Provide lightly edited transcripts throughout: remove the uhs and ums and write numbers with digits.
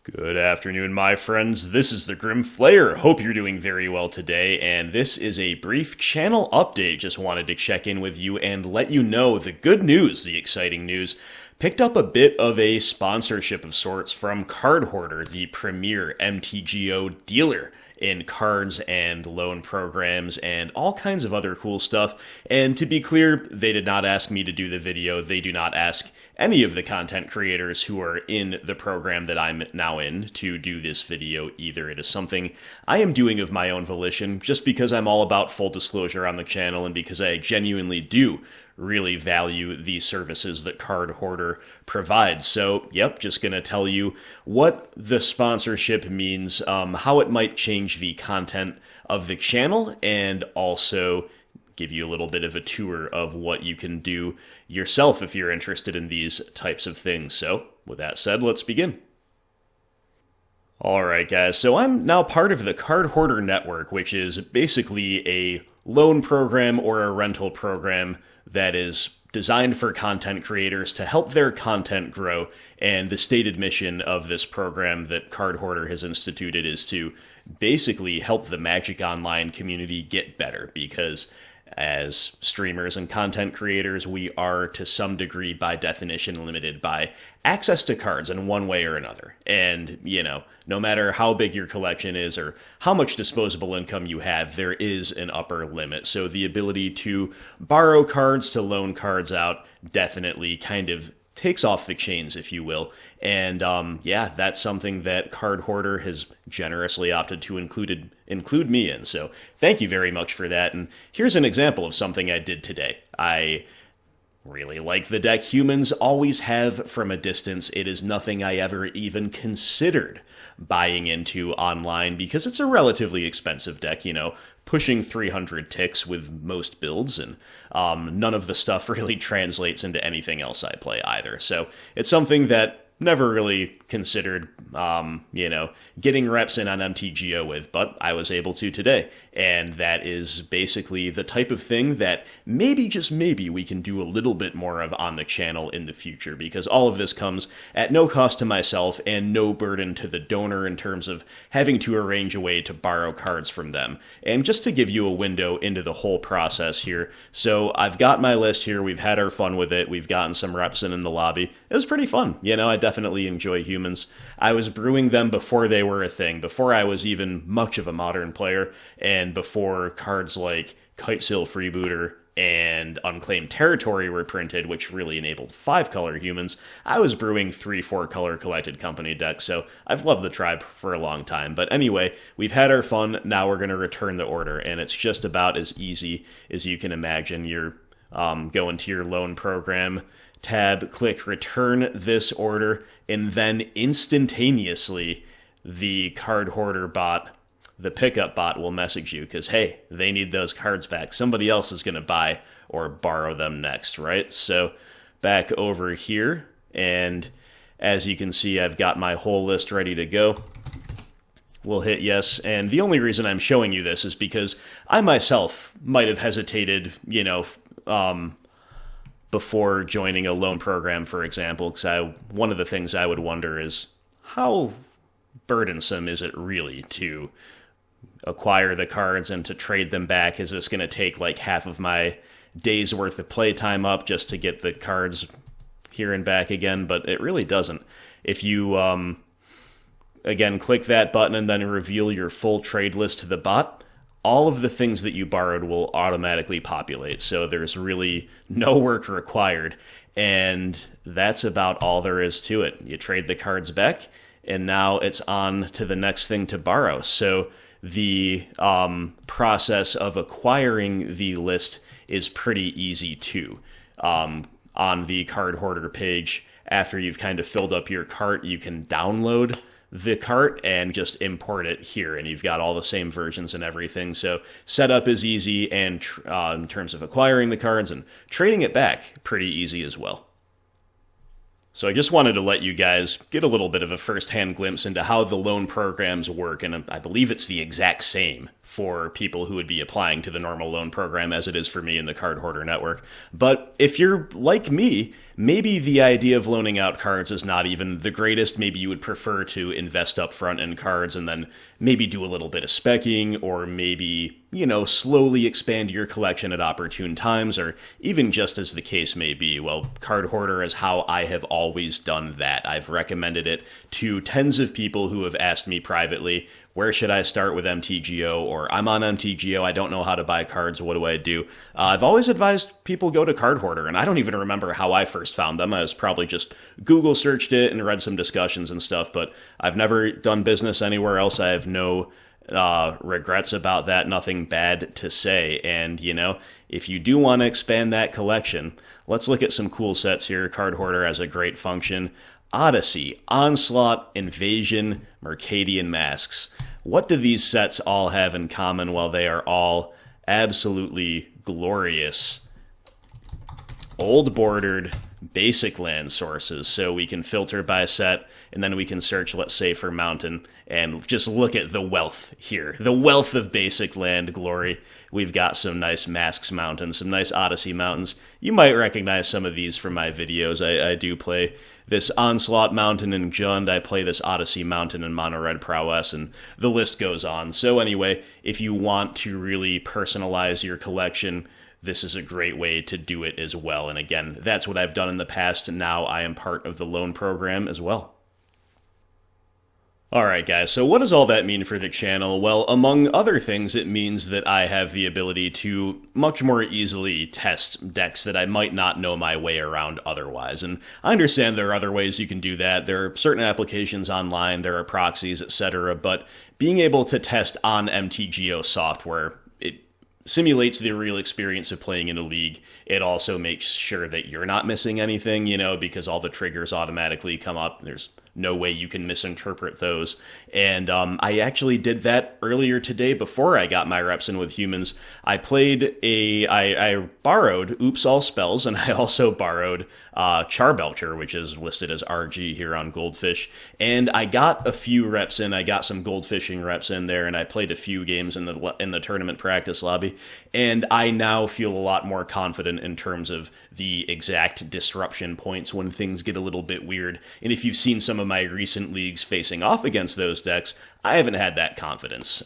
Good afternoon, my friends. This is the Grim Flayer. Hope you're doing very well today, and this is a brief channel update. Just wanted to check in with you and let you know the good news, the exciting news. Picked up a bit of a sponsorship of sorts from Cardhoarder, the premier MTGO dealer in cards and loan programs and all kinds of other cool stuff. And to be clear, they did not ask me to do the video. They do not ask any of the content creators who are in the program that I'm now in to do this video either. It is something I am doing of my own volition, just because I'm all about full disclosure on the channel and because I genuinely do really value the services that Cardhoarder provides. So, yep, just gonna tell you what the sponsorship means, how it might change the content of the channel, and also give you a little bit of a tour of what you can do yourself if you're interested in these types of things. So, with that said, let's begin. Alright guys, so I'm now part of the Cardhoarder Network, which is basically a loan program or a rental program that is designed for content creators to help their content grow, and the stated mission of this program that Cardhoarder has instituted is to basically help the Magic Online community get better, because as streamers and content creators, we are to some degree by definition limited by access to cards in one way or another. And, no matter how big your collection is or how much disposable income you have, there is an upper limit. So the ability to borrow cards, to loan cards out, definitely kind of takes off the chains, if you will. And that's something that Cardhoarder has generously opted to include me in. So thank you very much for that. And here's an example of something I did today. I really like the deck Humans always have from a distance. It is nothing I ever even considered buying into online because it's a relatively expensive deck, pushing 300 ticks with most builds, and none of the stuff really translates into anything else I play either. So it's something that never really considered, getting reps in on MTGO with, but I was able to today. And that is basically the type of thing that maybe, just maybe, we can do a little bit more of on the channel in the future, because all of this comes at no cost to myself and no burden to the donor in terms of having to arrange a way to borrow cards from them. And just to give you a window into the whole process here, so I've got my list here, we've had our fun with it, we've gotten some reps in the lobby. It was pretty fun, I definitely enjoy Humans. I was brewing them before they were a thing, before I was even much of a modern player, and before cards like Kitesail Freebooter and Unclaimed Territory were printed, which really enabled 5-color Humans. I was brewing 3-4-color Collected Company decks, so I've loved the tribe for a long time. But anyway, we've had our fun, now we're going to return the order, and it's just about as easy as you can imagine. You're going to your loan program tab, click return this order, and then instantaneously the Cardhoarder bot, the pickup bot, will message you because, hey, they need those cards back. Somebody else is going to buy or borrow them next, right? So back over here, and as you can see, I've got my whole list ready to go. We'll hit yes, and the only reason I'm showing you this is because I myself might have hesitated, before joining a loan program, for example, because one of the things I would wonder is how burdensome is it really to acquire the cards and to trade them back? Is this going to take like half of my day's worth of playtime up just to get the cards here and back again? But it really doesn't. If you, again, click that button and then reveal your full trade list to the bot, all of the things that you borrowed will automatically populate, so there's really no work required, and that's about all there is to it. You trade the cards back, and now it's on to the next thing to borrow. So the process of acquiring the list is pretty easy too. On the Cardhoarder page, after you've kind of filled up your cart, you can download the cart and just import it here, and you've got all the same versions and everything. So setup is easy, and in terms of acquiring the cards and trading it back, pretty easy as well. So I just wanted to let you guys get a little bit of a first-hand glimpse into how the loan programs work, and I believe it's the exact same for people who would be applying to the normal loan program as it is for me in the Cardhoarder Network. But if you're like me, maybe the idea of loaning out cards is not even the greatest. Maybe you would prefer to invest up front in cards and then maybe do a little bit of specking, or maybe, slowly expand your collection at opportune times, or even just as the case may be. Well, Cardhoarder is how I have always done that. I've recommended it to tens of people who have asked me privately, where should I start with MTGO? Or I'm on MTGO, I don't know how to buy cards, what do I do? I've always advised people go to Cardhoarder, and I don't even remember how I first found them. I was probably just Google searched it and read some discussions and stuff, but I've never done business anywhere else. I have no regrets about that, nothing bad to say. And, if you do want to expand that collection, let's look at some cool sets here. Cardhoarder has a great function. Odyssey, Onslaught, Invasion, Mercadian Masks. What do these sets all have in common? Well, they are all absolutely glorious old bordered basic land sources. So we can filter by set, and then we can search, let's say, for mountain, and just look at the wealth here. The wealth of basic land glory. We've got some nice Masks mountains, some nice Odyssey mountains. You might recognize some of these from my videos. I do play this Onslaught mountain in Jund. I play this Odyssey mountain in Mono Red Prowess, and the list goes on. So anyway, if you want to really personalize your collection, this is a great way to do it as well. And again, that's what I've done in the past, and now I am part of the loan program as well. Alright guys, so what does all that mean for the channel? Well, among other things, it means that I have the ability to much more easily test decks that I might not know my way around otherwise. And I understand there are other ways you can do that. There are certain applications online, there are proxies, etc. But being able to test on MTGO software, it simulates the real experience of playing in a league. It also makes sure that you're not missing anything, because all the triggers automatically come up. There's no way you can misinterpret those. And I actually did that earlier today before I got my reps in with humans. I borrowed Oops All Spells, and I also borrowed Charbelcher, which is listed as RG here on Goldfish. And I got a few reps in. I got some goldfishing reps in there, and I played a few games in the tournament practice lobby. And I now feel a lot more confident in terms of the exact disruption points when things get a little bit weird. And if you've seen some of my recent leagues facing off against those decks, I haven't had that confidence.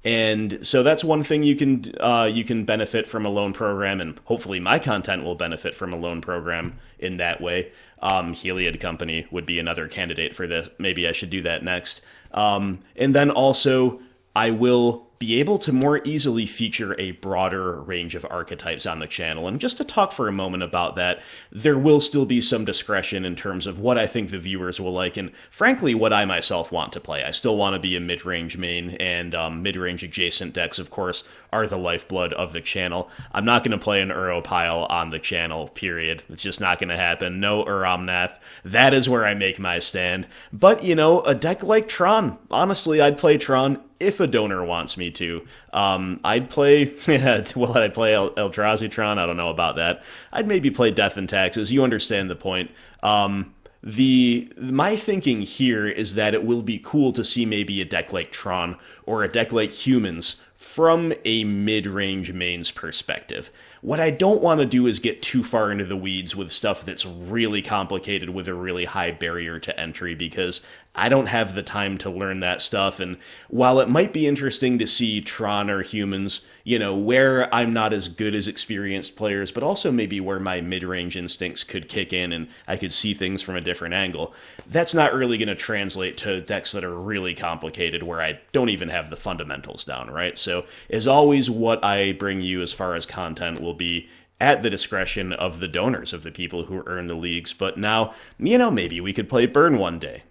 And so that's one thing you can benefit from a loan program, and hopefully my content will benefit from a loan program in that way. Heliod Company would be another candidate for this. Maybe I should do that next. And then also, I will be able to more easily feature a broader range of archetypes on the channel. And just to talk for a moment about that, there will still be some discretion in terms of what I think the viewers will like, and frankly, what I myself want to play. I still want to be a mid-range main, and mid-range adjacent decks, of course, are the lifeblood of the channel. I'm not going to play an Uro pile on the channel, period. It's just not going to happen. No Uramnath. That is where I make my stand. But, a deck like Tron, honestly, I'd play Tron if a donor wants me to. I'd play, I'd play Eldrazi Tron? I don't know about that. I'd maybe play Death and Taxes. You understand the point. My thinking here is that it will be cool to see maybe a deck like Tron or a deck like Humans from a mid-range mains perspective. What I don't want to do is get too far into the weeds with stuff that's really complicated with a really high barrier to entry, because I don't have the time to learn that stuff. And while it might be interesting to see Tron or Humans, where I'm not as good as experienced players, but also maybe where my mid-range instincts could kick in and I could see things from a different angle, that's not really going to translate to decks that are really complicated where I don't even have the fundamentals down, right? So, as always, what I bring you as far as content will be at the discretion of the donors, of the people who earn the leagues. But now, maybe we could play Burn one day.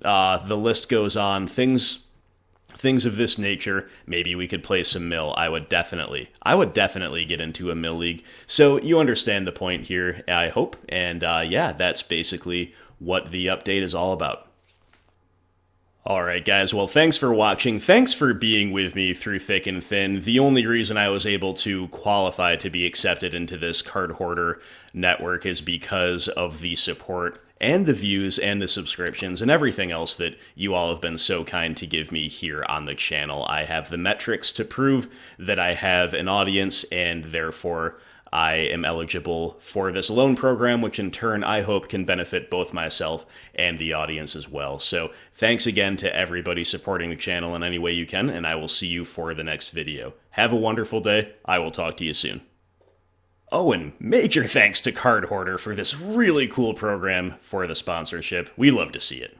The list goes on. Things of this nature. Maybe we could play some mill. I would definitely get into a mill league. So you understand the point here, I hope. And that's basically what the update is all about. Alright guys, well thanks for watching, thanks for being with me through thick and thin. The only reason I was able to qualify to be accepted into this Cardhoarder Network is because of the support and the views and the subscriptions and everything else that you all have been so kind to give me here on the channel. I have the metrics to prove that I have an audience, and therefore I am eligible for this loan program, which in turn I hope can benefit both myself and the audience as well. So thanks again to everybody supporting the channel in any way you can, and I will see you for the next video. Have a wonderful day. I will talk to you soon. Oh, and major thanks to Cardhoarder for this really cool program for the sponsorship. We love to see it.